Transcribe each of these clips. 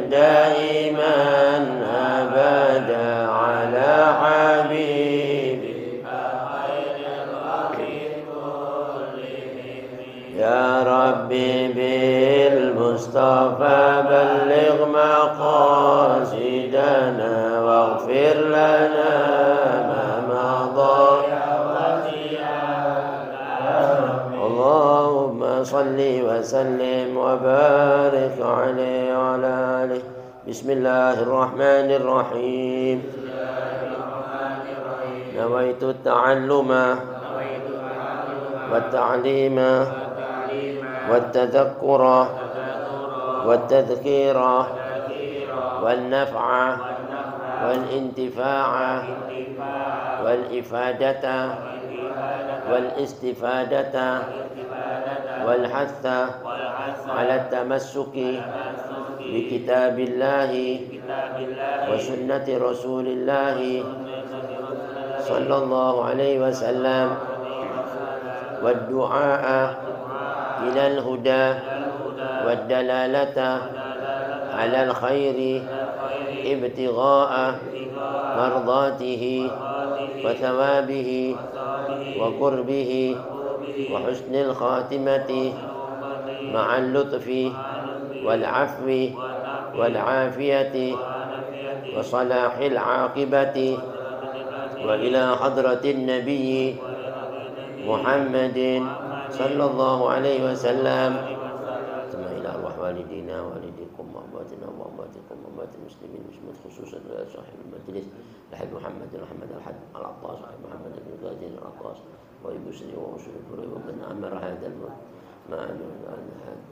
دائما أبدا على حبيبك خير الخلق كلهم يا ربي بالمصطفى بلغ مقاصدنا واغفر لنا ما مضى اللهم صل وسلم وبارك عليه وعلى آله. بسم الله الرحمن الرحيم. نويت التعلم والتعليم والتذكر والتذكير والنفع والانتفاع والإفادة والاستفادة والحث على التمسك بكتاب الله وسنة رسول الله صلى الله عليه وسلم والدعاء إلى الهدى والدلالة على الخير ابتغاء مرضاته وثوابه وقربه وحسن الخاتمة مع اللطف والعفو والعافية وصلاح العاقبة وإلى حضرة النبي محمد صلى الله عليه وسلم ثم إلى أرواح والدينا والديكم وأمواتنا وأمواتكم وأموات المسلمين خصوصا صاحب المجلس الحاج محمد الحد العطاس محمد بن غازي العطاس ويبشري وأشري ومن أمر هذا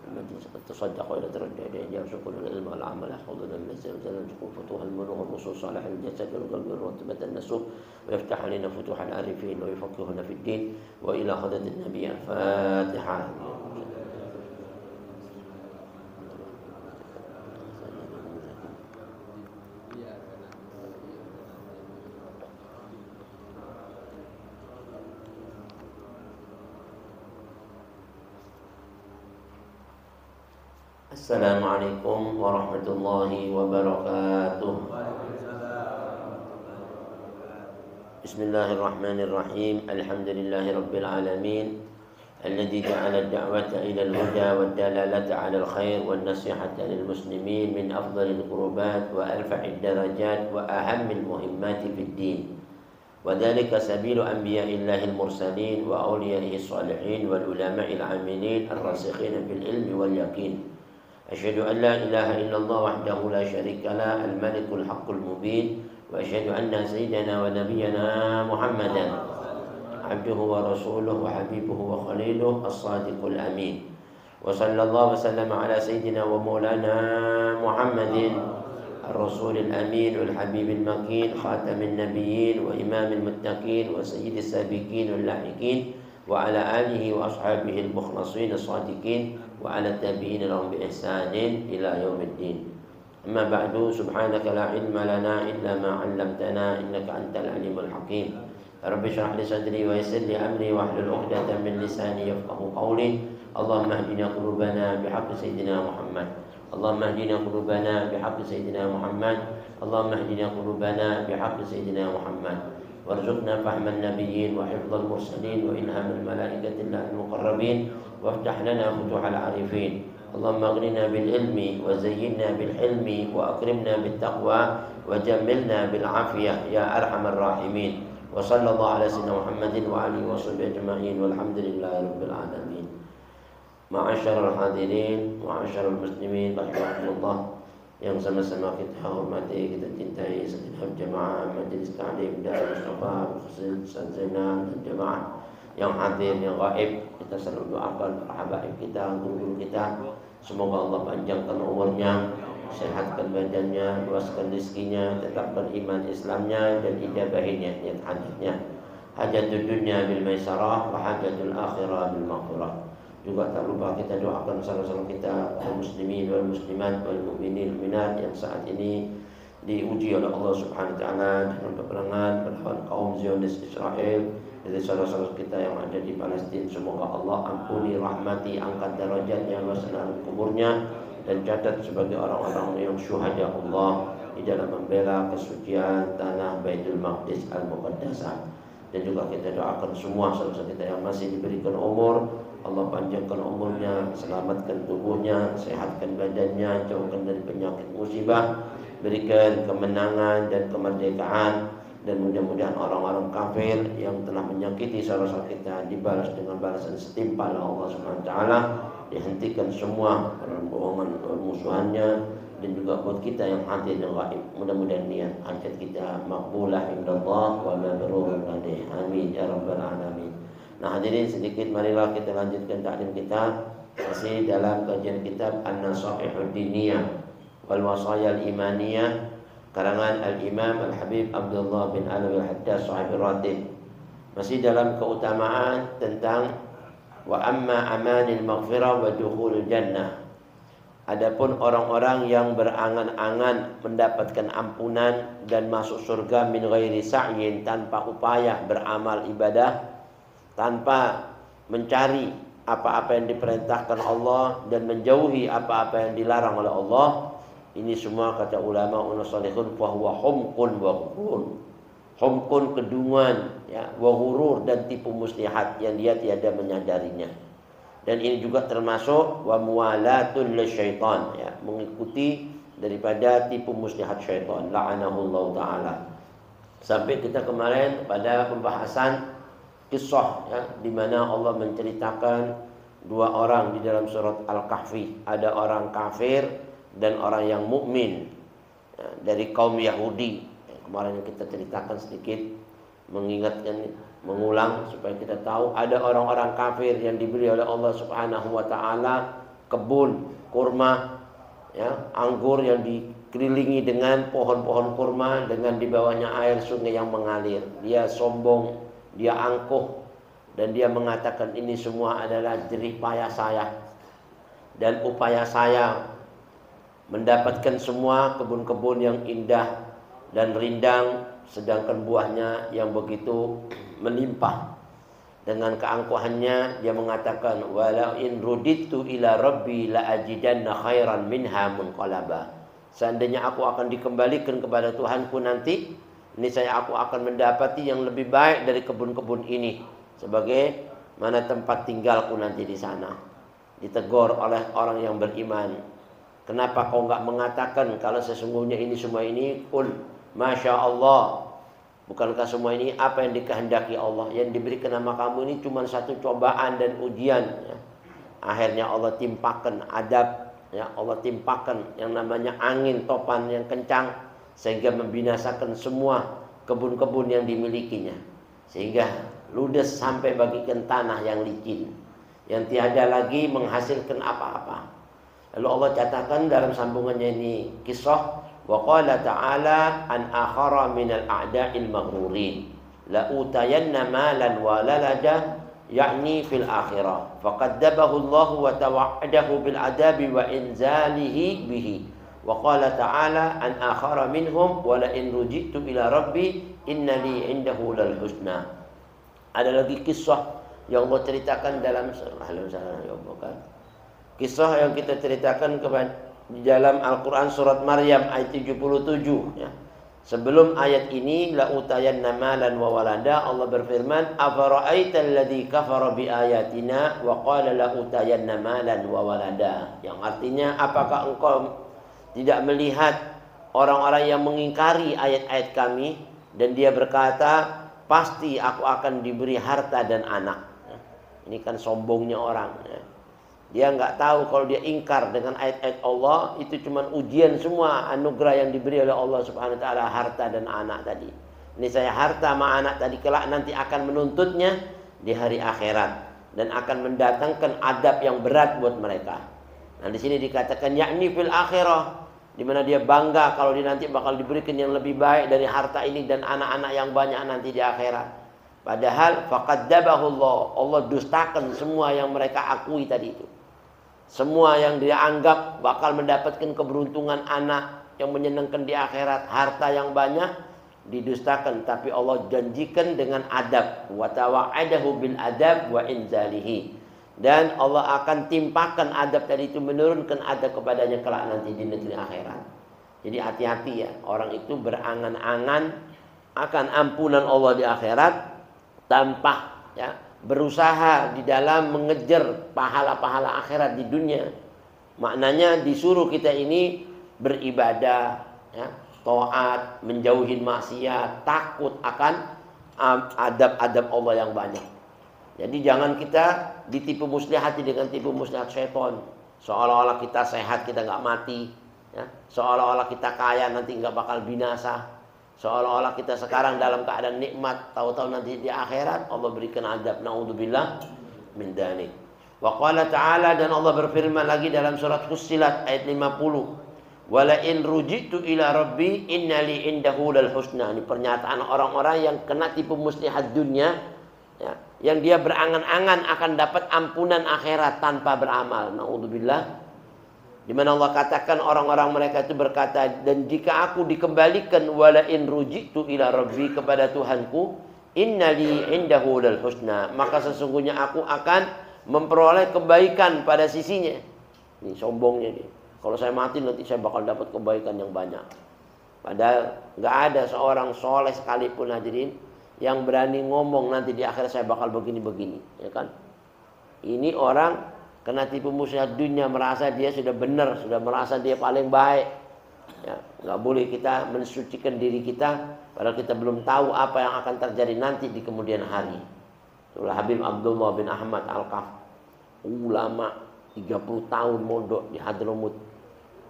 المجلس قد تصدق وإلى ترجع إليه يرزقنا العلم والعمل يحفظنا من الزلزال ويرزقنا فتوح المنوع والنصوص صالح الجسد والقلب والرتبة النسوح ويفتح علينا فتوح العارفين ويفقهنا في الدين وإلى حضرة النبي. الفاتحة. Assalamualaikum warahmatullahi wabarakatuh. Bismillahirrahmanirrahim. Alhamdulillahi rabbil alamin alladzi ja'ala ad-da'wata ila al-huda wad-dalalata 'ala al-khair wan-nasihata lil muslimin min afdhalil qurbat wa arfa'id darajat wa ahammil muhimmati fid din. Wa dzalika sabilu anbiya'illahil mursalin wa awliya'ihis salihin wal ulama'il 'amilin ar-rasikhin bil ilmi wal yaqin. أشهد أن لا إله إلا الله وحده لا شريك له الملك الحق المبين وأشهد أن سيدنا ونبينا محمدا عبده ورسوله وحبيبه وخليله الصادق الأمين وصلى الله وسلم على سيدنا ومولانا محمد الرسول الأمين والحبيب المكين خاتم النبيين وإمام المتقين وسيد السابقين واللاحقين وعلى آله وأصحابه المخلصين الصادقين وعلى التابعين لهم بإحسان إلى يوم الدين. أما بعد سبحانك لا علم لنا إلا ما علمتنا إنك أنت العليم الحكيم. رب اشرح لي صدري ويسر لي أمري واحلل عقدة من لساني يفقهوا قولي. اللهم اهدنا قلوبنا بحق سيدنا محمد. اللهم اهدنا قلوبنا بحق سيدنا محمد. اللهم اهدنا قلوبنا بحق سيدنا محمد. وارزقنا فهم النبيين وحفظ المرسلين وإلهام الملائكة الله المقربين وافتح لنا فتوح العارفين. اللهم اغننا بالعلم وزينا بالحلم وأكرمنا بالتقوى وجملنا بالعافية يا أرحم الراحمين. وصلى الله على سيدنا محمد وعلى وصحبه أجمعين والحمد لله رب العالمين. معاشر الحاضرين معاشر المسلمين رحمكم الله, yang sama-sama kita hormati, kita cintai segenap jemaah Majelis Ta'lim Darul Mustafa Ustaz Zainal dan jemaah yang hadir, yang gaib. Kita selalu doakan para habaib kita, guru-guru kita, semoga Allah panjangkan umurnya, sehatkan badannya, luaskan rezekinya, tetapkan iman Islamnya dan ijabahinya niat hajatnya. Hajatul dunya bil maisarah wa hajatul akhirah bil maghfirah. Juga tak lupa kita doakan saudara-saudara kita kaum muslimin wal muslimat wal mukminin minat yang saat ini diuji oleh Allah Subhanahu wa taala dalam peperangan melawan kaum Zionis Israel. Jadi saudara-saudara kita yang ada di Palestina, semoga Allah ampuni, rahmati, angkat derajatnya, luaskan kuburnya, dan catat sebagai orang-orang yang syuhada Allah di dalam membela kesucian tanah Baitul Maqdis Al-Muqaddasah. Dan juga kita doakan semua saudara kita yang masih diberikan umur, Allah panjangkan umurnya, selamatkan tubuhnya, sehatkan badannya, jauhkan dari penyakit musibah, berikan kemenangan dan kemerdekaan. Dan mudah-mudahan orang-orang kafir yang telah menyakiti saudara kita dibalas dengan balasan setimpal Allah Subhanahu wa taala, dihentikan semua perbohongan musuhannya. Dan juga buat kita yang hadir dan gaib, mudah-mudahan niat hajat kita makbulah indallah wa mabrurun ladih. Amin ya rabbal alamin. Nah hadirin, sedikit marilah kita lanjutkan taklim kita masih dalam kajian kitab An-Nasaihud Diniyah wal Wasaya Al-Imaniyah karangan Al-Imam Al-Habib Abdullah bin Alawi Al-Haddad Sahibul Ratib. Masih dalam keutamaan tentang wa amma amanil maghfirah wa dukhulul jannah. Adapun orang-orang yang berangan-angan mendapatkan ampunan dan masuk surga min ghairi sa'yin, tanpa upaya beramal ibadah, tanpa mencari apa-apa yang diperintahkan Allah dan menjauhi apa-apa yang dilarang oleh Allah. Ini semua kata ulama unasalihun fahuwa humqun wa ghurur. Humqun kedunguan ya, wa ghurur dan tipu muslihat yang dia tiada menyadarinya. Dan ini juga termasuk wa muwalatul lisyaitan ya, mengikuti daripada tipu muslihat syaitan, la'anahullah taala. Sampai kita kemarin pada pembahasan kisah ya, di mana Allah menceritakan dua orang di dalam surat Al-Kahfi. Ada orang kafir dan orang yang mukmin ya, dari kaum Yahudi. Kemarin kita ceritakan sedikit, mengingatkan, mengulang supaya kita tahu ada orang-orang kafir yang diberi oleh Allah Subhanahu wa taala kebun kurma ya, anggur yang dikelilingi dengan pohon-pohon kurma dengan di bawahnya air sungai yang mengalir. Dia sombong, dia angkuh, dan dia mengatakan ini semua adalah jerih payah saya dan upaya saya mendapatkan semua kebun-kebun yang indah dan rindang, sedangkan buahnya yang begitu melimpah. Dengan keangkuhannya dia mengatakan wala in ruditu ila rabbi la ajidanna khairan minha munqalaba. Seandainya aku akan dikembalikan kepada Tuhanku nanti, niscaya aku akan mendapati yang lebih baik dari kebun-kebun ini sebagai mana tempat tinggalku nanti di sana. Ditegur oleh orang yang beriman, kenapa kau enggak mengatakan kalau sesungguhnya ini semua ini qul masya Allah, bukankah semua ini apa yang dikehendaki Allah? Yang diberikan nama kamu ini cuma satu cobaan dan ujian ya. Akhirnya Allah timpakan adab ya, Allah timpakan yang namanya angin topan yang kencang sehingga membinasakan semua kebun-kebun yang dimilikinya, sehingga ludes sampai bagikan tanah yang licin yang tiada lagi menghasilkan apa-apa. Lalu Allah katakan dalam sambungannya ini kisah, wa qala ta'ala an akhara minal a'da'il maghrurin la utayanna malan wa lalada, yakni fil akhirah, faqaddabahu Allah wa tawa'adahu bil adabi wa inzalihi bihi. Wa qala ta'ala an akhara minhum wa la in rujitu ila rabbi inna li indahu lal husna. Ada lagi kisah yang Allah ceritakan dalam kisah yang kita ceritakan di dalam Al-Quran surat Maryam ayat 77 ya. Sebelum ayat ini la utayanna malan wa walada, Allah berfirman afara'aital ladzi kafara bi ayatina wa qala la utayanna malan wa walada, yang artinya apakah engkau tidak melihat orang-orang yang mengingkari ayat-ayat kami dan dia berkata pasti aku akan diberi harta dan anak. Ini kan sombongnya orang ya. Dia nggak tahu kalau dia ingkar dengan ayat-ayat Allah itu cuma ujian semua anugerah yang diberi oleh Allah Subhanahu wa taala, harta dan anak tadi. Ini saya harta sama anak tadi kelak nanti akan menuntutnya di hari akhirat dan akan mendatangkan adab yang berat buat mereka. Nah di sini dikatakan yakni fil akhirah, di mana dia bangga kalau dia nanti bakal diberikan yang lebih baik dari harta ini dan anak-anak yang banyak nanti di akhirat. Padahal faqaddabahu Allah, Allah dustakan semua yang mereka akui tadi itu. Semua yang dia anggap bakal mendapatkan keberuntungan anak yang menyenangkan di akhirat, harta yang banyak, didustakan. Tapi Allah janjikan dengan adab, wa tawa'adahu bil adab wa inzalihi. Dan Allah akan timpakan adab tadi itu, menurunkan adab kepadanya kelak nanti di negeri akhirat. Jadi hati-hati ya, orang itu berangan-angan akan ampunan Allah di akhirat tanpa ya berusaha di dalam mengejar pahala-pahala akhirat di dunia. Maknanya disuruh kita ini beribadah, ya, taat, menjauhin maksiat, takut akan adab-adab Allah yang banyak. Jadi jangan kita ditipu muslihati dengan tipu muslihat syaitan. Seolah-olah kita sehat, kita nggak mati. Ya. Seolah-olah kita kaya, nanti nggak bakal binasa. Seolah-olah kita sekarang dalam keadaan nikmat, tahu-tahu nanti di akhirat Allah berikan azab. Naudzubillah min dzalik. Wa qala ta'ala, dan Allah berfirman lagi dalam surat Fussilat ayat 50. Wala in rujitu ila rabbi innali indahu lal husna. Ini pernyataan orang-orang yang kena tipu muslihat dunia, ya, yang dia berangan-angan akan dapat ampunan akhirat tanpa beramal. Naudzubillah. Di mana Allah katakan orang-orang mereka itu berkata, dan jika aku dikembalikan wala in rujitu ila rabbi, kepada Tuhanku, innali indahu lal husna, maka sesungguhnya aku akan memperoleh kebaikan pada sisinya. Ini sombongnya dia. Kalau saya mati nanti saya bakal dapat kebaikan yang banyak. Padahal nggak ada seorang soleh sekalipun hadirin yang berani ngomong nanti di akhirat saya bakal begini-begini, ya kan? Ini orang kena tipu muslihat dunia, merasa dia sudah benar, sudah merasa dia paling baik. Ya, nggak boleh kita mensucikan diri kita, padahal kita belum tahu apa yang akan terjadi nanti di kemudian hari. Itulah Habib Abdullah bin Ahmad Al-Kaf, ulama 30 tahun mondok di Hadramut.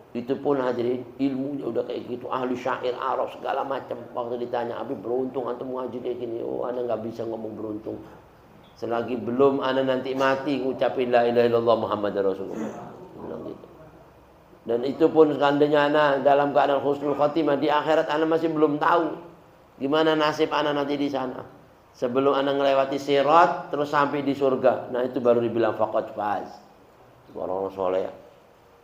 Itu pun hadirin ilmunya udah kayak gitu, ahli syair Arab segala macam. Waktu ditanya, Habib beruntung antum ngaji kayak gini. Oh, ana nggak bisa ngomong beruntung selagi belum ana nanti mati ngucapin la ilaha illallah Muhammadar Rasulullah. Bilang gitu. Dan itu pun seandainya ana dalam keadaan husnul khatimah di akhirat, ana masih belum tahu gimana nasib ana nanti di sana. Sebelum ana melewati sirat terus sampai di surga, nah itu baru dibilang faqad faz. Orang-orang soleh.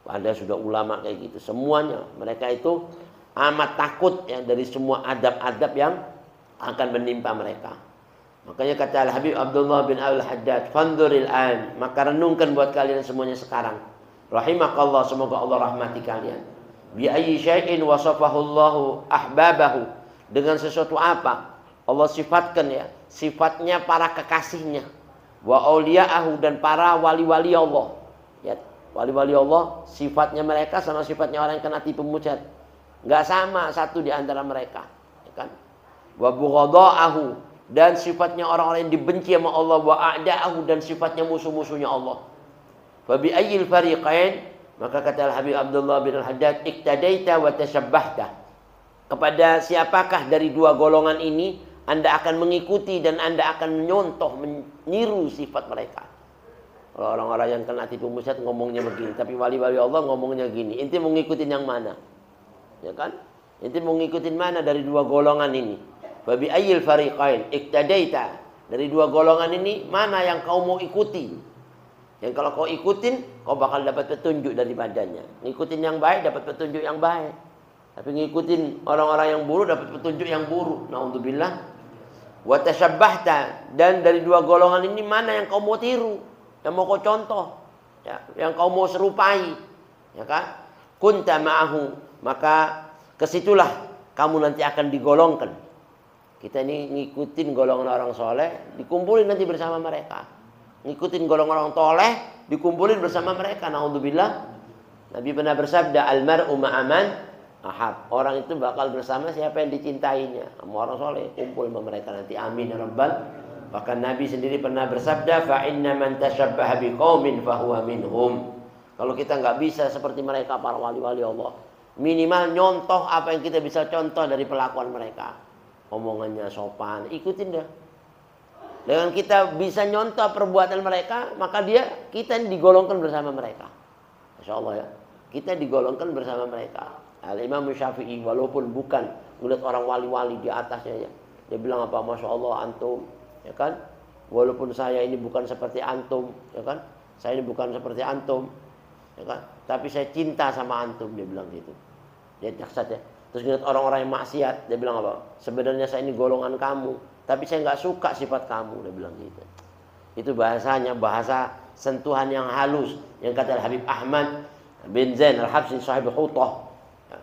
Ada sudah ulama kayak gitu. Semuanya mereka itu amat takut ya dari semua adab-adab yang akan menimpa mereka. Makanya kata Al-Habib Abdullah bin Al-Haddad, "Fanzuril an", maka renungkan buat kalian semuanya sekarang. Rahimakallah, semoga Allah rahmati kalian. Bi ayyi syai'in wasafahu Allahu ahbabahu, dengan sesuatu apa Allah sifatkan ya sifatnya para kekasihnya, wa auliya'ahu, dan para wali-wali Allah. Ya, wali-wali Allah sifatnya mereka sama sifatnya orang yang kena tipu muslihat nggak sama satu di antara mereka, ya kan? Wa bughadha'ahu, dan sifatnya orang-orang yang dibenci sama Allah, wa a'da'ahu, dan sifatnya musuh-musuhnya Allah. Fa bi ayyil fariqain, maka kata Al-Habib Abdullah bin Al-Haddad, iktadaita wa tashabbahta, kepada siapakah dari dua golongan ini Anda akan mengikuti dan Anda akan menyontoh, meniru sifat mereka. Kalau orang-orang yang kena tipu muslihat ngomongnya begini, tapi wali-wali Allah ngomongnya gini. Inti mau ngikutin yang mana? Ya kan? Inti mau ngikutin mana dari dua golongan ini? Babi ayyil fariqain iktadaita, dari dua golongan ini mana yang kau mau ikuti? Yang kalau kau ikutin, kau bakal dapat petunjuk daripadanya. Ngikutin yang baik dapat petunjuk yang baik. Tapi ngikutin orang-orang yang buruk dapat petunjuk yang buruk. Naudzubillah. Wa tashabbahta, dan dari dua golongan ini mana yang kau mau tiru? Yang mau kau contoh, ya, yang kau mau serupai, ya kan? Kunta ma'ahu, maka kesitulah kamu nanti akan digolongkan. Kita ini ngikutin golongan orang soleh, dikumpulin nanti bersama mereka. Ngikutin golongan orang toleh, dikumpulin bersama mereka. Naudzubillah. Nabi pernah bersabda, almar'u ma'aman ahab, orang itu bakal bersama siapa yang dicintainya. Sama orang soleh, kumpul sama mereka nanti. Amin ya rabbal. Bahkan Nabi sendiri pernah bersabda, fa inna man tashabbaha biqaumin fahuwa minhum. Kalau kita nggak bisa seperti mereka para wali-wali Allah, minimal nyontoh apa yang kita bisa contoh dari pelakuan mereka. Omongannya sopan, ikutin dah. Dengan kita bisa nyontoh perbuatan mereka, maka kita digolongkan bersama mereka. Masya Allah ya, kita digolongkan bersama mereka. Al-Imam Syafi'i walaupun bukan melihat orang wali-wali di atasnya ya, dia bilang apa? Masya Allah antum, ya kan? Walaupun saya ini bukan seperti antum, ya kan? Saya ini bukan seperti antum, ya kan? Tapi saya cinta sama antum, dia bilang gitu. Dia jaksat ya. Terus lihat orang-orang yang maksiat, dia bilang apa? Sebenarnya saya ini golongan kamu, tapi saya nggak suka sifat kamu, dia bilang gitu. Itu bahasanya bahasa sentuhan yang halus. Yang kata Habib Ahmad bin Zain Al-Habsyi sahib Hutah.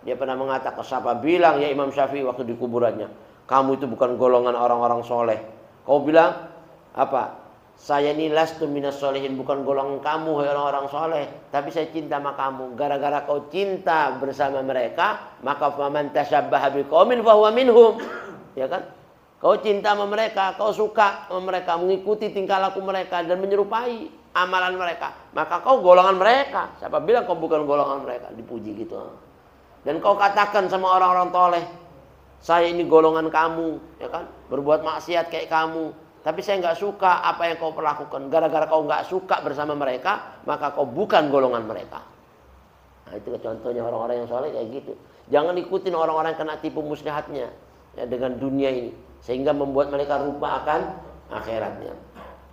Dia pernah mengatakan, siapa bilang ya Imam Syafi'i waktu di kuburannya, kamu itu bukan golongan orang-orang soleh. Kau bilang apa? Saya ini lastu minas solehin, bukan golongan kamu orang-orang soleh, tapi saya cinta sama kamu. Gara-gara kau cinta bersama mereka, maka faman tasyabbaha biqaumin fahuwa minhum. Ya kan? Kau cinta sama mereka, kau suka sama mereka, mengikuti tingkah laku mereka dan menyerupai amalan mereka, maka kau golongan mereka. Siapa bilang kau bukan golongan mereka? Dipuji gitu. Dan kau katakan sama orang-orang soleh, saya ini golongan kamu, ya kan? Berbuat maksiat kayak kamu, tapi saya nggak suka apa yang kau perlakukan. Gara-gara kau nggak suka bersama mereka, maka kau bukan golongan mereka. Nah, itu contohnya orang-orang yang soleh kayak gitu. Jangan ikutin orang-orang yang kena tipu muslihatnya ya, dengan dunia ini, sehingga membuat mereka lupa akan akhiratnya.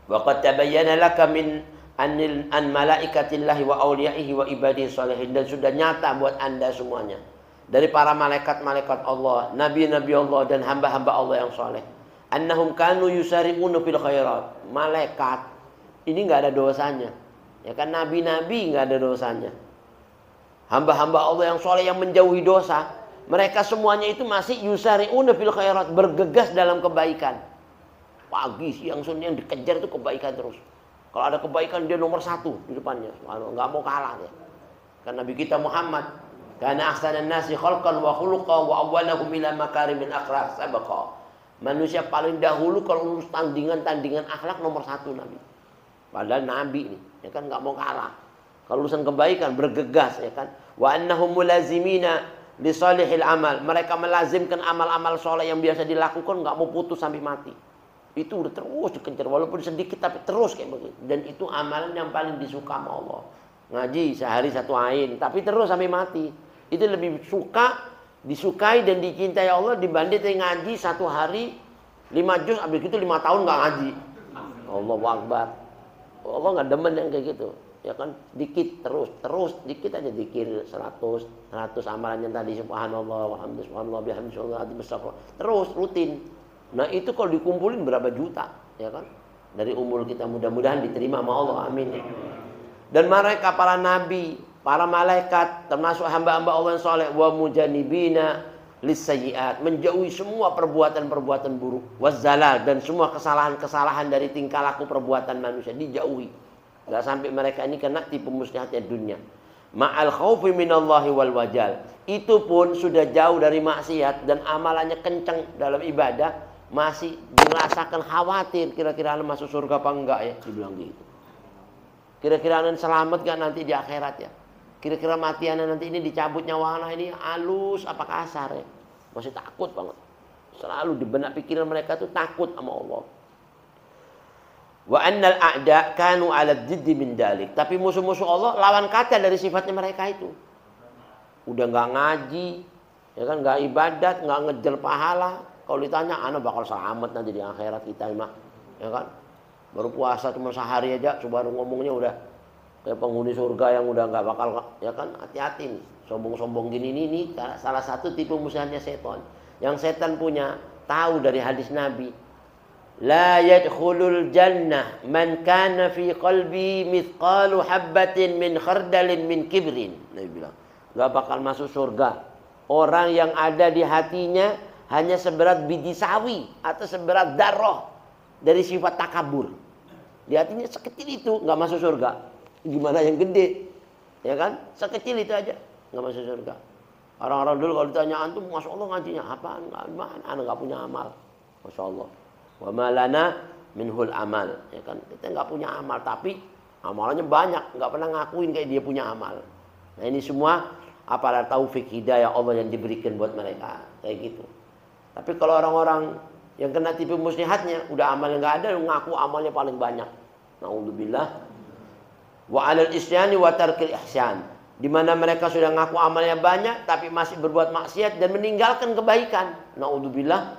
Wa qad tabayyana laka min an malaikatillahi wa awliyaihi wa ibadihi sholihin, dan sudah nyata buat Anda semuanya dari para malaikat-malaikat Allah, nabi-nabi Allah dan hamba-hamba Allah yang soleh. Annahum kanu yusari'una fil khairat. Malaikat ini enggak ada dosanya. Ya kan, nabi-nabi enggak ada dosanya. Hamba-hamba Allah yang soleh yang menjauhi dosa, mereka semuanya itu masih yusari'una fil khairat, bergegas dalam kebaikan. Pagi, siang, sore yang dikejar itu kebaikan terus. Kalau ada kebaikan dia nomor satu di depannya. Enggak mau kalah ya. Karena Nabi kita Muhammad, kana ahsanan nasi khalqan wa khuluqan wa awwalahum ila makarimin akhlaq sabaqa. Manusia paling dahulu kalau urus tandingan akhlak nomor satu Nabi. Padahal Nabi ini, ya kan, nggak mau kalah. Kalau urusan kebaikan bergegas, ya kan. Wa annahum mulazimina li salihil amal. Mereka melazimkan amal-amal soleh yang biasa dilakukan, nggak mau putus sampai mati. Itu udah terus dikejar walaupun sedikit tapi terus kayak begitu. Dan itu amalan yang paling disuka sama Allah. Ngaji sehari 1 ain, tapi terus sampai mati. Itu lebih disukai dan dicintai Allah dibanding ngaji 1 hari 5 juz, habis itu 5 tahun nggak ngaji. Allahu Akbar. Allah nggak demen yang kayak gitu, ya kan. Dikit terus dikit aja, dikir 100 amalan yang tadi subhanallah walhamdulillah subhanallah bihamdillah terus rutin. Nah itu kalau dikumpulin berapa juta, ya kan, dari umur kita, mudah-mudahan diterima sama Allah, amin. Dan mereka para nabi, para malaikat, termasuk hamba-hamba Allah yang soleh, wa mujanibina lisayyiat, menjauhi semua perbuatan-perbuatan buruk, wazzalal, dan semua kesalahan-kesalahan dari tingkah laku perbuatan manusia dijauhi. Gak sampai mereka ini kena tipu muslihatnya dunia. Ma'al khaufi minallahi wal wajal. Itu pun sudah jauh dari maksiat dan amalannya kencang dalam ibadah, masih dirasakan khawatir kira-kira anda masuk surga apa enggak ya, dibilang gitu. Kira-kira anda selamat gak nanti di akhirat ya? Kira-kira mati anda nanti ini dicabut nyawa anda ini halus apa kasar ya? Masih takut banget. Selalu di benak pikiran mereka tuh takut sama Allah. Wa annal a'da kanu 'ala jiddi min dalik. Tapi musuh-musuh Allah lawan kata dari sifatnya mereka itu. Udah enggak ngaji, ya kan, enggak ibadat, enggak ngejar pahala. Kalau ditanya, ana bakal selamat nanti di akhirat kita, ya kan? Baru puasa cuma sehari aja, baru ngomongnya udah kayak penghuni surga yang udah nggak bakal, ya kan? Hati-hati nih, sombong-sombong gini nih, salah satu tipe musuhnya setan. Yang setan punya tahu dari hadis Nabi, la yadkhulul jannah man kana fi qalbi mithqalu habbatin min khardalin min kibrin. Nabi bilang, nggak bakal masuk surga orang yang ada di hatinya hanya seberat biji sawi atau seberat darah dari sifat takabur. Di hatinya sekecil itu nggak masuk surga. Gimana yang gede, ya kan? Sekecil itu aja nggak masuk surga. Orang-orang dulu kalau ditanya antum, masya Allah ngajinya apaan? Anda nggak punya amal, masya Allah. Wa malana minhul amal, ya kan? Kita nggak punya amal, tapi amalannya banyak, nggak pernah ngakuin kayak dia punya amal. Nah ini semua apalah taufik hidayah Allah yang diberikan buat mereka kayak gitu. Tapi kalau orang-orang yang kena tipu muslihatnya, udah amalnya nggak ada, ngaku amalnya paling banyak. Naudzubillah. Wa 'alal isyani wa tarkil ihsan. Di mana mereka sudah ngaku amalnya banyak, tapi masih berbuat maksiat dan meninggalkan kebaikan. Naudzubillah.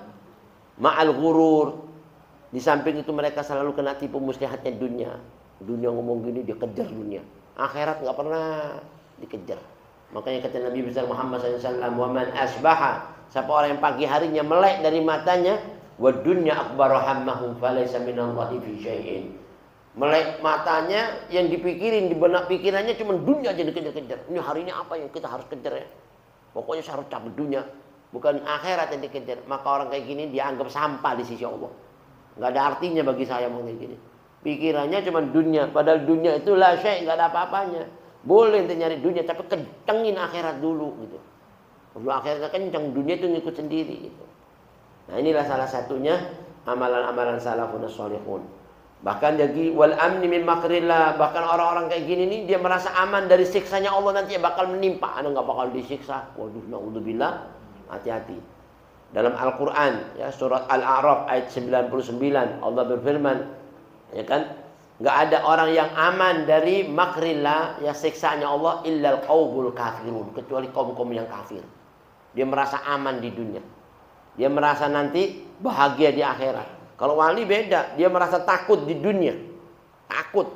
Ma'al ghurur. Di samping itu mereka selalu kena tipu muslihatnya dunia. Dunia ngomong gini, dia kejar dunia. Akhirat nggak pernah dikejar. Makanya kata Nabi besar Muhammad SAW, wa man asbaha, siapa orang yang pagi harinya melek dari matanya, wa dunya akbaru hammahum falaysa minallahi fi syai'in. Melek matanya yang dipikirin di benak pikirannya cuma dunia aja dikejar-kejar. Ini hari ini apa yang kita harus kejar ya? Pokoknya saya harus cabut dunia, bukan akhirat yang dikejar. Maka orang kayak gini dianggap sampah di sisi Allah. Nggak ada artinya bagi saya mau kayak gini. Pikirannya cuma dunia, padahal dunia itu la syai', nggak ada apa-apanya. Boleh ente nyari dunia, tapi kencengin akhirat dulu gitu. Kalau akhiratnya kenceng, dunia itu ngikut sendiri gitu. Nah inilah salah satunya amalan-amalan salafun sholihun. Bahkan jadi wal amni min makrillah, bahkan orang-orang kayak gini nih dia merasa aman dari siksanya Allah nanti bakal menimpa. Anda nggak bakal disiksa. Waduh, naudzubillah. Hati-hati. Dalam Al-Qur'an ya surat Al-A'raf ayat 99 Allah berfirman, ya kan? Nggak ada orang yang aman dari makrillah, ya siksanya Allah, illal qaumul kafirun, kecuali kaum-kaum yang kafir. Dia merasa aman di dunia. Dia merasa nanti bahagia di akhirat. Kalau wali beda, dia merasa takut di dunia. Takut.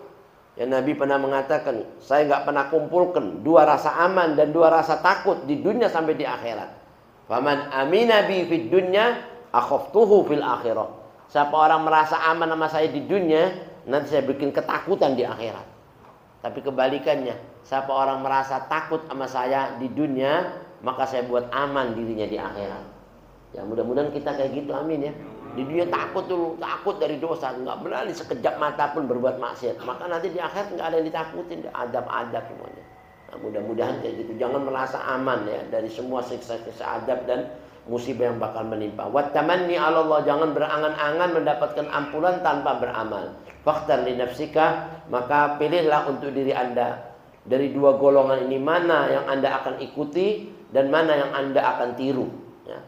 Ya Nabi pernah mengatakan, saya nggak pernah kumpulkan dua rasa aman dan dua rasa takut di dunia sampai di akhirat. Faman amina bi fid dunya akhaftuhu fil akhirah. Siapa orang merasa aman sama saya di dunia, nanti saya bikin ketakutan di akhirat. Tapi kebalikannya, siapa orang merasa takut sama saya di dunia, maka saya buat aman dirinya di akhirat. Ya mudah-mudahan kita kayak gitu, amin ya. Di dunia takut dulu, takut dari dosa, nggak berani sekejap mata pun berbuat maksiat. Maka nanti di akhirat nggak ada yang ditakutin, adab-adab semuanya. Nah, mudah-mudahan kayak gitu. Jangan merasa aman ya dari semua siksa-siksa adab dan musibah yang bakal menimpa. Wattamanni 'ala Allah, jangan berangan-angan mendapatkan ampunan tanpa beramal. Fakhtar li nafsika, maka pilihlah untuk diri Anda dari dua golongan ini mana yang Anda akan ikuti dan mana yang Anda akan tiru. Ya.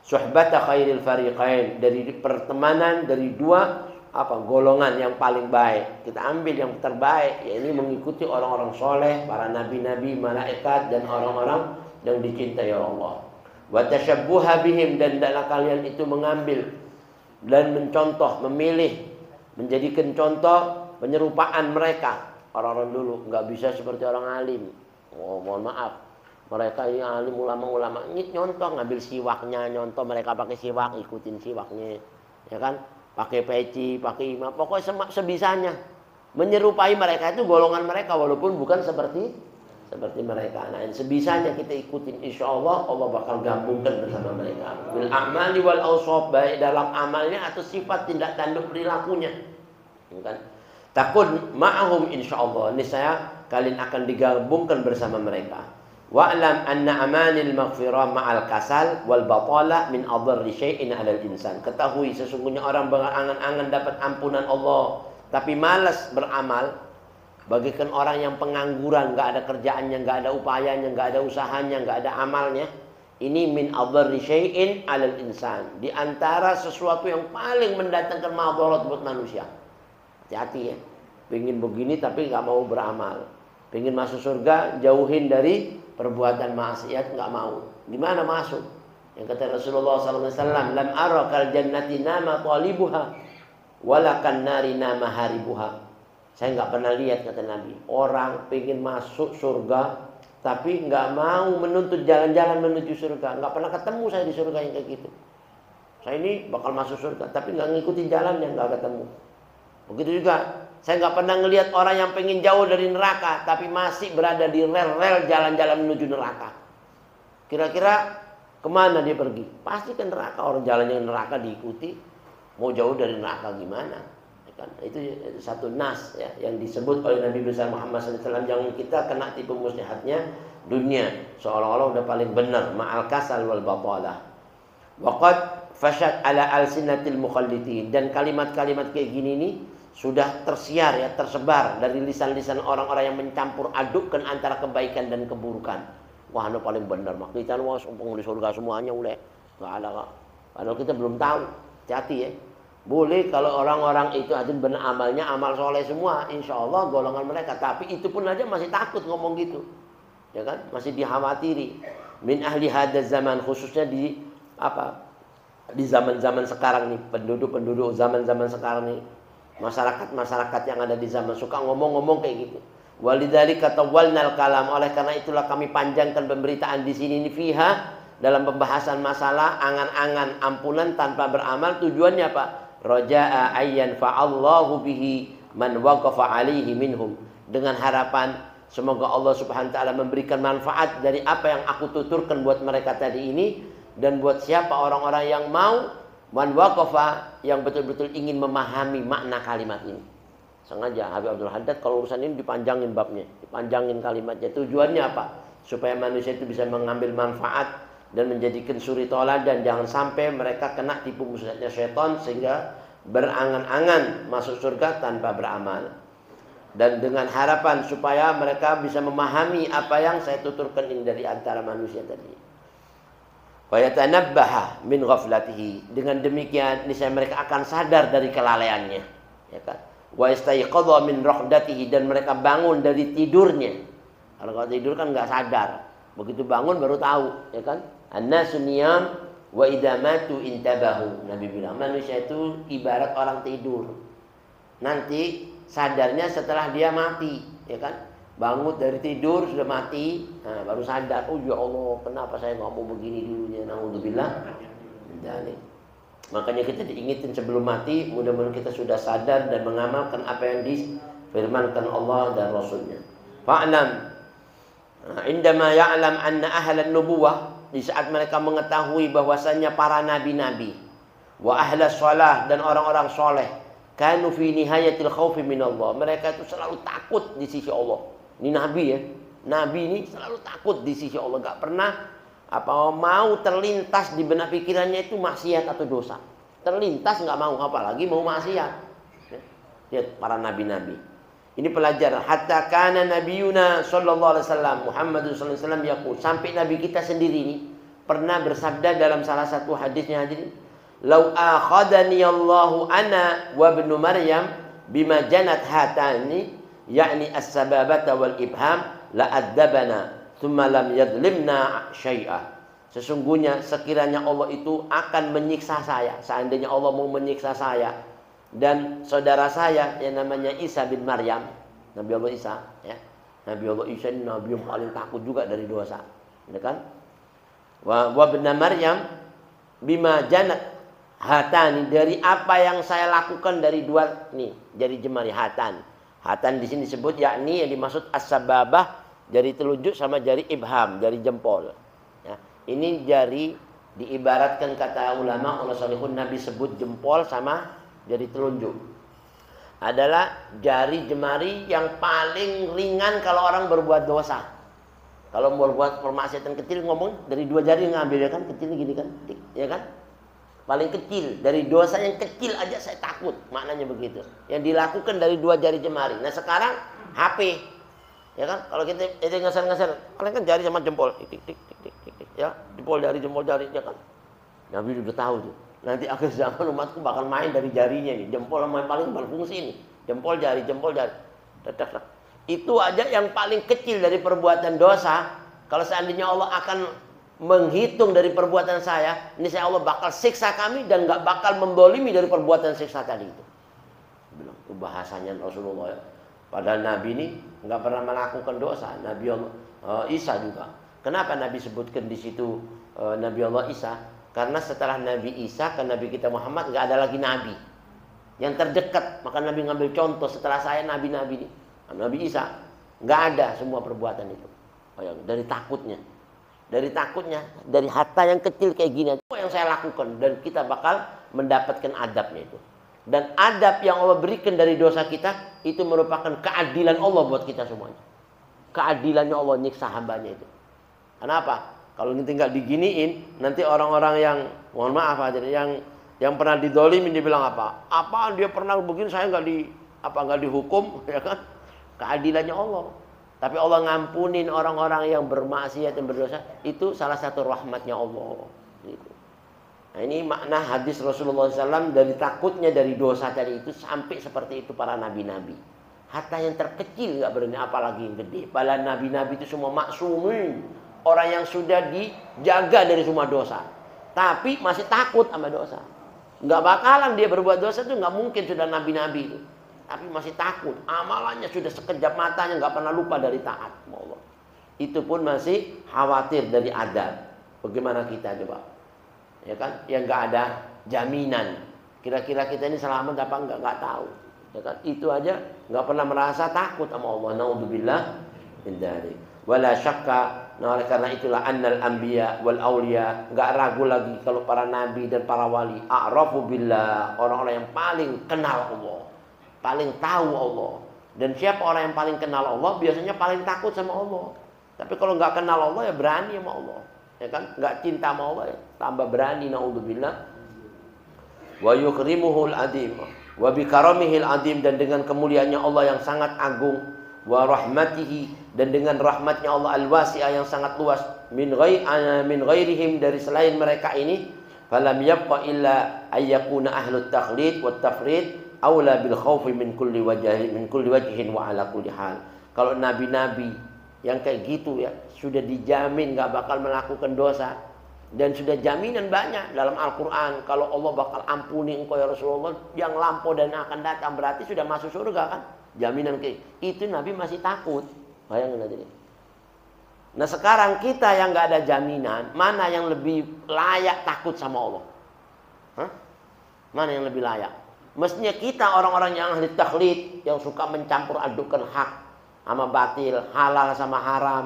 Suhbata khairil fariqain, dari pertemanan dari dua golongan yang paling baik. Kita ambil yang terbaik, ya ini mengikuti orang-orang soleh, para nabi-nabi, malaikat dan orang-orang yang dicintai Allah. Wa tashabbuha bihim, dan hendaklah kalian itu mengambil dan mencontoh, memilih, menjadikan contoh penyerupaan mereka. Orang-orang dulu nggak bisa seperti orang alim. Oh, mohon maaf. Mereka ini alim, ulama-ulama ini nyontoh, ngambil siwaknya, nyontoh mereka pakai siwak, ikutin siwaknya, ya kan? Pakai peci, pakai imam, pokoknya sebisanya. Menyerupai mereka itu golongan mereka, walaupun bukan seperti mereka. Nah, sebisanya kita ikutin, insya Allah Allah bakal gabungkan bersama mereka. Bil a'mali wal awsaf, baik dalam amalnya atau sifat tindak tanduk perilakunya. Kan? Takun ma'ahum insya Allah, niscaya kalian akan digabungkan bersama mereka. Wa'lam anna amanil maghfirah ma'al kasal wal batala min adharri syai'in 'alal insan. Ketahui sesungguhnya orang berangan-angan dapat ampunan Allah tapi malas beramal, bagaikan orang yang pengangguran, enggak ada kerjaannya, enggak ada upayanya, enggak ada usahanya, enggak ada amalnya. Ini min adharri syai'in 'alal insan, di antara sesuatu yang paling mendatangkan madarat buat manusia. Hati-hati ya. Pengen begini tapi enggak mau beramal. Pengen masuk surga, jauhin dari perbuatan maksiat, nggak mau. Gimana masuk? Yang kata Rasulullah SAW, lam ara kal jannati nama talibuha walakan nari nama haribuha. Saya nggak pernah lihat, kata Nabi, orang pengen masuk surga tapi nggak mau menuntut jalan-jalan menuju surga. Nggak pernah ketemu saya di surga yang kayak gitu. Saya ini bakal masuk surga tapi nggak ngikutin jalannya, nggak ketemu. Begitu juga, saya nggak pernah ngelihat orang yang pengen jauh dari neraka tapi masih berada di rel-rel jalan-jalan menuju neraka. Kira-kira kemana dia pergi? Pasti ke neraka. Orang jalannya neraka diikuti, mau jauh dari neraka gimana? Itu satu nas ya, yang disebut oleh Nabi besar Muhammad SAW. Jangan kita kena tipu muslihatnya dunia, seolah-olah udah paling benar. Ma'al kasal wal batalah. Waqad fasyad ala alsinatil mukhallitin, dan kalimat-kalimat kayak gini nih sudah tersiar ya, tersebar dari lisan-lisan orang-orang yang mencampur adukkan antara kebaikan dan keburukan. Wah, anu paling benar, mak kita wah penghuni surga semuanya udah enggak ada kok. Padahal kita belum tahu. Hati-hati ya. Boleh kalau orang-orang itu aja benar amalnya amal soleh semua, insya Allah golongan mereka. Tapi itu pun aja masih takut ngomong gitu, ya kan? Masih dikhawatiri. Min ahli hadaz zaman, khususnya di zaman-zaman sekarang nih, penduduk zaman-zaman sekarang nih. Masyarakat yang ada di zaman suka ngomong-ngomong kayak gitu. Walidzalika tawalnal kalam, oleh karena itulah kami panjangkan pemberitaan di sini nih fiha, dalam pembahasan masalah angan-angan ampunan tanpa beramal. Tujuannya apa? Raja'a ayyan fa'allahu bihi man waqafa alaihi minhum, dengan harapan semoga Allah Subhanahu wa taala memberikan manfaat dari apa yang aku tuturkan buat mereka tadi ini, dan buat siapa orang-orang yang mau man waqafa, yang betul-betul ingin memahami makna kalimat ini. Sengaja Habib Abdul Haddad kalau urusan ini dipanjangin babnya, dipanjangin kalimatnya. Tujuannya apa? Supaya manusia itu bisa mengambil manfaat dan menjadikan suri toladan, jangan sampai mereka kena tipu musnahnya syaitan sehingga berangan-angan masuk surga tanpa beramal. Dan dengan harapan supaya mereka bisa memahami apa yang saya tuturkan ini dari antara manusia tadi. Wa yatanabbaha min ghaflatihi, dengan demikian niscaya mereka akan sadar dari kelalaiannya, ya kan? Wa yastayqadha min raqdatihi, dan mereka bangun dari tidurnya. Kalau tidur kan nggak sadar, begitu bangun baru tahu, ya kan? An-nasu niyam wa idza matu intabahu. Nabi bilang manusia itu ibarat orang tidur. Nanti sadarnya setelah dia mati, ya kan? Bangun dari tidur sudah mati, nah, baru sadar. Oh ya Allah, kenapa saya nggak mau begini dulunya? Naudzubillah. Makanya kita diingetin sebelum mati, mudah-mudahan kita sudah sadar dan mengamalkan apa yang difirmankan Allah dan Rasulnya. Fa'lam, indama ya'lam anna ahlan nubuwah, di saat mereka mengetahui bahwasannya para nabi-nabi, wa ahlas shalah, dan orang-orang soleh, kanu fi nihayatil khaufi minallah, mereka itu selalu takut di sisi Allah. Ini nabi ya, nabi ini selalu takut di sisi Allah, gak pernah mau terlintas di benak pikirannya itu maksiat atau dosa. Terlintas nggak mau, apalagi mau maksiat. Lihat para nabi-nabi. Ini pelajaran. Hatta kana nabiyuna sallallahu alaihi wasallam, Muhammad sallallahu alaihi wasallam yaqul, sampai nabi kita sendiri ini pernah bersabda dalam salah satu hadisnya, hadirin, "Lau akhadani Allahu ana wa ibnu Maryam bima janat hatani, yakni as-sababata wal ibham, la adzabana tsumma lam yadhlimna syai'a." Sesungguhnya sekiranya Allah itu akan menyiksa saya, seandainya Allah mau menyiksa saya dan saudara saya yang namanya Isa bin Maryam, Nabi Allah Isa, ya. Nabi Allah Isa ini nabi yang paling takut juga dari dosa, ya kan? Wa ibn Maryam bima janat hatani, dari apa yang saya lakukan dari dua nih jari jemari. Hatan di sini disebut, yakni yang dimaksud as-sababah, jari telunjuk sama jari ibham, jari jempol. Ya. Ini jari diibaratkan kata ulama salihun, Nabi sebut jempol sama jari telunjuk adalah jari jemari yang paling ringan kalau orang berbuat dosa. Kalau mau berbuat permaksiatan kecil, ngomong dari dua jari ngambil, ya kan, kecil gini kan, ya kan, paling kecil dari dosa yang kecil aja saya takut, maknanya begitu. Yang dilakukan dari dua jari jemari. Nah sekarang HP, ya kan, kalau kita ngeser paling kan jari sama jempol, tik tik tik tik tik, ya, jempol jari, ya kan. Nabi udah tahu tuh. Nanti akhir zaman umatku bakal main dari jarinya nih. Jempol yang paling berfungsi nih. Jempol jari. Itu aja yang paling kecil dari perbuatan dosa. Kalau seandainya Allah akan menghitung dari perbuatan saya, ini saya Allah bakal siksa kami dan gak bakal membolimi dari perbuatan siksa tadi itu. Bilang, itu bahasanya Rasulullah ya. Padahal Nabi ini gak pernah melakukan dosa. Nabi Allah Isa juga. Kenapa Nabi sebutkan di situ Nabi Allah Isa? Karena setelah Nabi Isa ke Nabi kita Muhammad nggak ada lagi Nabi yang terdekat. Maka Nabi ngambil contoh, setelah saya Nabi-Nabi ini, Nabi Isa nggak ada semua perbuatan itu. Dari takutnya, dari harta yang kecil kayak gini, apa yang saya lakukan, dan kita bakal mendapatkan adabnya itu. Dan adab yang Allah berikan dari dosa kita itu merupakan keadilan Allah buat kita semuanya. Keadilannya Allah nyiksa hambanya itu. Kenapa? Kalau tinggal diginiin, nanti orang-orang yang, mohon maaf aja, yang pernah didolimin dibilang apa? Apa dia pernah begini, saya nggak dihukum, ya kan? Keadilannya Allah. Tapi Allah ngampunin orang-orang yang bermaksiat dan berdosa, itu salah satu rahmatnya Allah. Gitu. Nah ini makna hadis Rasulullah SAW dari takutnya dari dosa tadi itu sampai seperti itu para nabi-nabi. Hatta yang terkecil nggak berani, apalagi yang gede. Padahal nabi-nabi itu semua maksumin. Orang yang sudah dijaga dari semua dosa, tapi masih takut sama dosa. Nggak bakalan dia berbuat dosa, itu nggak mungkin, sudah nabi-nabi itu. Tapi masih takut, amalannya sudah sekejap matanya, nggak pernah lupa dari taat Allah. Itu pun masih khawatir dari adab. Bagaimana kita coba? Ya kan, yang nggak ada jaminan. Kira-kira kita ini selamat apa nggak tahu. Ya kan? Itu aja nggak pernah merasa takut sama Allah. Naudzubillah min dzalik. Wala syakka, nah oleh karena itulah annal anbiya wal auliya, enggak ragu lagi kalau para nabi dan para wali a'rafu billah, orang-orang yang paling kenal Allah, paling tahu Allah. Dan siapa orang yang paling kenal Allah biasanya paling takut sama Allah. Tapi kalau enggak kenal Allah ya berani sama Allah. Ya kan? Enggak cinta sama Allah ya tambah berani, naudzubillah. Wa yukrimuhul adim wa bi karamihil adim, dan dengan kemuliaannya Allah yang sangat agung, wa rahmatihi, dan dengan rahmatnya Allah al-wasi'ah yang sangat luas, min ghairihim, dari selain mereka ini, falam yabqa illa ayyakuna ahlut taqlid wat tafrid aula bil khaufi min kulli wajhin wa ala kulli hal. Kalau nabi-nabi yang kayak gitu ya sudah dijamin nggak bakal melakukan dosa, dan sudah jaminan banyak dalam Al-Quran kalau Allah bakal ampuni engkau ya Rasulullah yang lampau dan akan datang, berarti sudah masuk surga kan, jaminan kayak itu. Nabi masih takut, bayangin aja nih. Nah sekarang kita yang nggak ada jaminan, mana yang lebih layak takut sama Allah? Hah? Mana yang lebih layak? Mestinya kita orang-orang yang ahli takhlid, yang suka mencampur adukan hak sama batil, halal sama haram,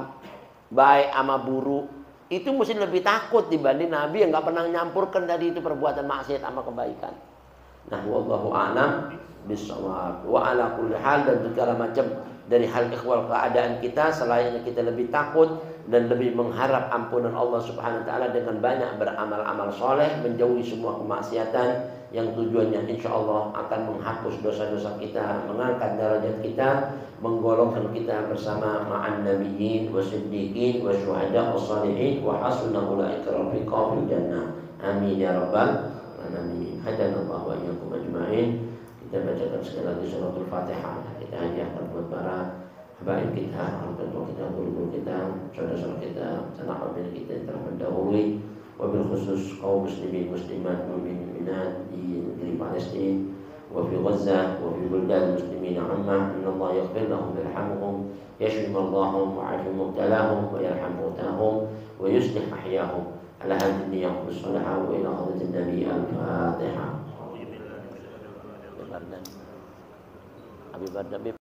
baik sama buruk, itu mesti lebih takut dibanding Nabi yang nggak pernah nyampurkan tadi itu perbuatan maksiat sama kebaikan. Nah, wallahu a'lam bishawab. Wa ala kulli hal, dan segala macam dari hal ikhwal keadaan kita selain kita lebih takut dan lebih mengharap ampunan Allah Subhanahu wa taala dengan banyak beramal-amal soleh, menjauhi semua kemaksiatan yang tujuannya insya Allah akan menghapus dosa-dosa kita, mengangkat derajat kita, menggolongkan kita bersama ma'an nabiyyin wa siddiqin wa syuhada wa salihin wa hasuna ulaika rafiqa fil jannah. Amin ya rabbal alamin. Hadanallahu wa iyyakum ajma'in. Kita bacakan sekali lagi suratul Fatihah. Kita hadiahkan buat para habaib kita, orang tua kita, guru-guru kita, saudara-saudara kita, sanak famili kita yang telah mendahului, wabil khusus kaum muslimin muslimat mu'minin mu'minat di negeri Palestina, wa fi Gaza, wa fi buldan muslimin amma, innallaha yaghfir lahum yarhamhum, yashfi marḍahum wa 'afi mubtalahum wa yarham mautahum wa yuslih ahyahum. Ala hadhihi niyyah was-salihah wa ila hadratin nabi al-Fatihah. Abi Bardan